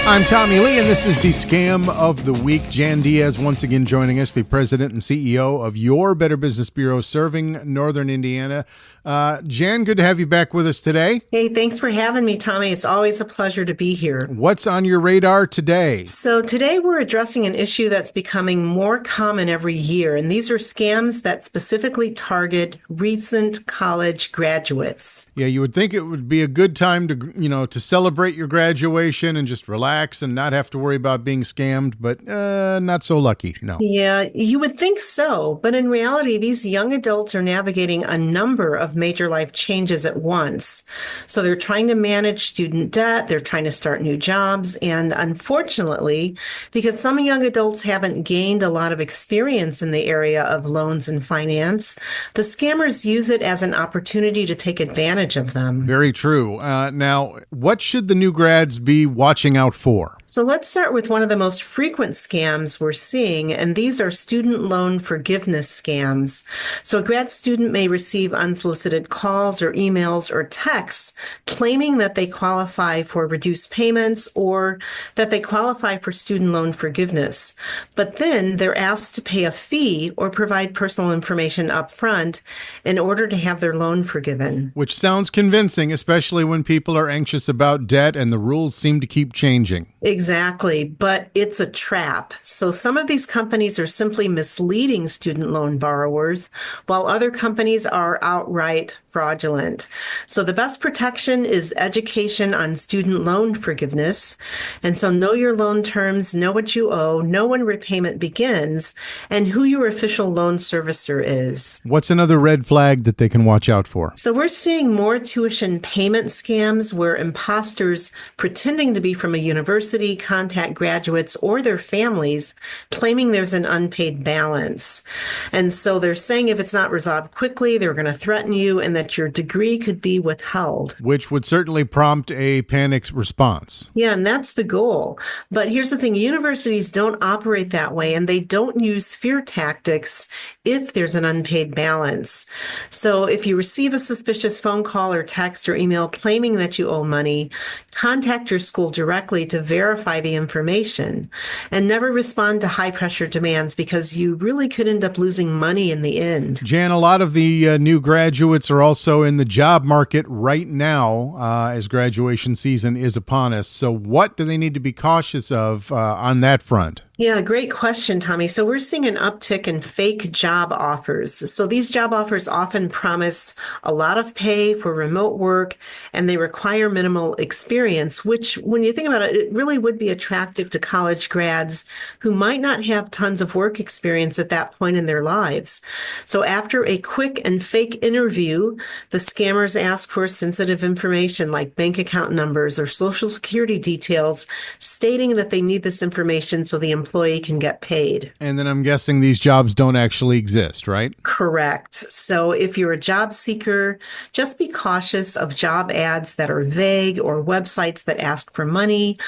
I'm Tommie Lee, and this is the Scam of the Week. Jan Diaz once again joining us, the president and CEO of Your Better Business Bureau serving Northern Indiana. Jan, good to have you back with us today. Hey, thanks for having me, Tommie. It's always a pleasure to be here. What's on your radar today? So today we're addressing an issue that's becoming more common every year, and these are scams that specifically target recent college graduates. Yeah, you would think it would be a good time to celebrate your graduation and just relax and not have to worry about being scammed, but not so lucky, no. Yeah, you would think so, but in reality, these young adults are navigating a number of major life changes at once. So they're trying to manage student debt, they're trying to start new jobs, and unfortunately, because some young adults haven't gained a lot of experience in the area of loans and finance, the scammers use it as an opportunity to take advantage of them. Very true. Now, what should the new grads be watching out for? So let's start with one of the most frequent scams we're seeing, and these are student loan forgiveness scams. So a grad student may receive unsolicited calls or emails or texts claiming that they qualify for reduced payments or that they qualify for student loan forgiveness. But then they're asked to pay a fee or provide personal information up front in order to have their loan forgiven. Which sounds convincing, especially when people are anxious about debt and the rules seem to keep changing. Exactly, but it's a trap. So some of these companies are simply misleading student loan borrowers, while other companies are outright fraudulent. So the best protection is education on student loan forgiveness. And so know your loan terms, know what you owe, know when repayment begins, and who your official loan servicer is. What's another red flag that they can watch out for? So we're seeing more tuition payment scams where imposters pretending to be from a university contact graduates or their families claiming there's an unpaid balance. And so they're saying if it's not resolved quickly, they're going to threaten you and that your degree could be withheld. Which would certainly prompt a panicked response. Yeah, and that's the goal. But here's the thing, universities don't operate that way and they don't use fear tactics if there's an unpaid balance. So if you receive a suspicious phone call or text or email claiming that you owe money, contact your school directly to verify the information and never respond to high pressure demands because you really could end up losing money in the end. Jan, a lot of the new graduates are also in the job market right now as graduation season is upon us. So what do they need to be cautious of on that front? Yeah, great question, Tommie. So we're seeing an uptick in fake job offers. So these job offers often promise a lot of pay for remote work, and they require minimal experience, which when you think about it, it really would be attractive to college grads who might not have tons of work experience at that point in their lives. So after a quick and fake interview, the scammers ask for sensitive information like bank account numbers or social security details, stating that they need this information so the employee can get paid. And then I'm guessing these jobs don't actually exist, right? Correct. So if you're a job seeker, just be cautious of job ads that are vague or websites that ask for money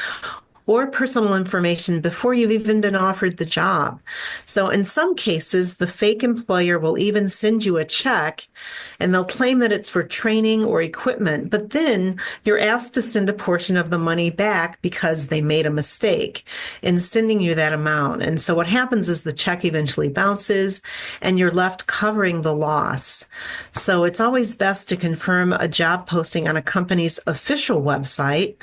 or personal information before you've even been offered the job. So in some cases, the fake employer will even send you a check and they'll claim that it's for training or equipment, but then you're asked to send a portion of the money back because they made a mistake in sending you that amount. And so what happens is the check eventually bounces and you're left covering the loss. So it's always best to confirm a job posting on a company's official website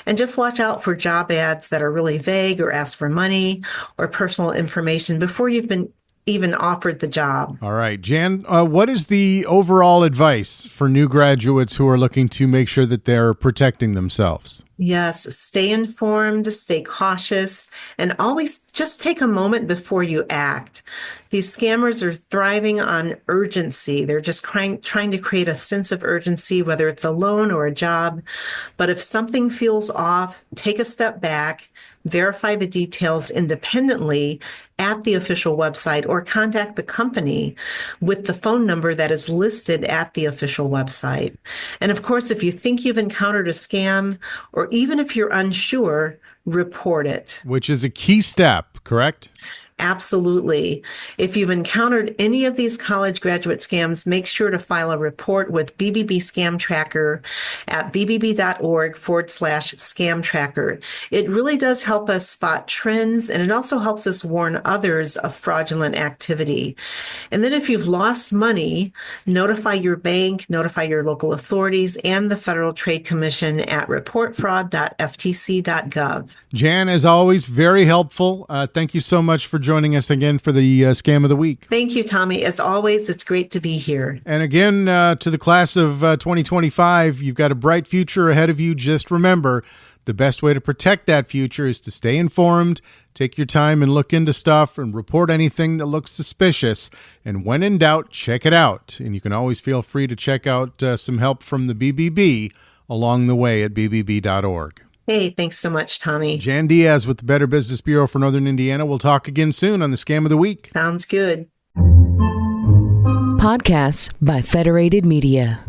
and just watch out for job ads that are really vague or ask for money or personal information before you've been even offered the job. All right, Jan, what is the overall advice for new graduates who are looking to make sure that they're protecting themselves? Yes, stay informed, stay cautious, and always just take a moment before you act. These scammers are thriving on urgency. They're just trying to create a sense of urgency, whether it's a loan or a job. But if something feels off, take a step back, verify the details independently at the official website or contact the company with the phone number that is listed at the official website. And of course, if you think you've encountered a scam, or even if you're unsure, report it. Which is a key step, correct? Absolutely. If you've encountered any of these college graduate scams, make sure to file a report with BBB Scam Tracker at bbb.org/scam tracker. It really does help us spot trends, and it also helps us warn others of fraudulent activity. And then if you've lost money, notify your bank, notify your local authorities, and the Federal Trade Commission at reportfraud.ftc.gov. Jan, as always, very helpful. Thank you so much for joining us again for the Scam of the Week. Thank you, Tommie. As always, it's great to be here. And again, to the class of 2025, you've got a bright future ahead of you. Just remember, the best way to protect that future is to stay informed, take your time and look into stuff and report anything that looks suspicious. And when in doubt, check it out. And you can always feel free to check out some help from the BBB along the way at bbb.org. Hey, thanks so much, Tommie. Jan Diaz with the Better Business Bureau for Northern Indiana. We'll talk again soon on the Scam of the Week. Sounds good. Podcasts by Federated Media.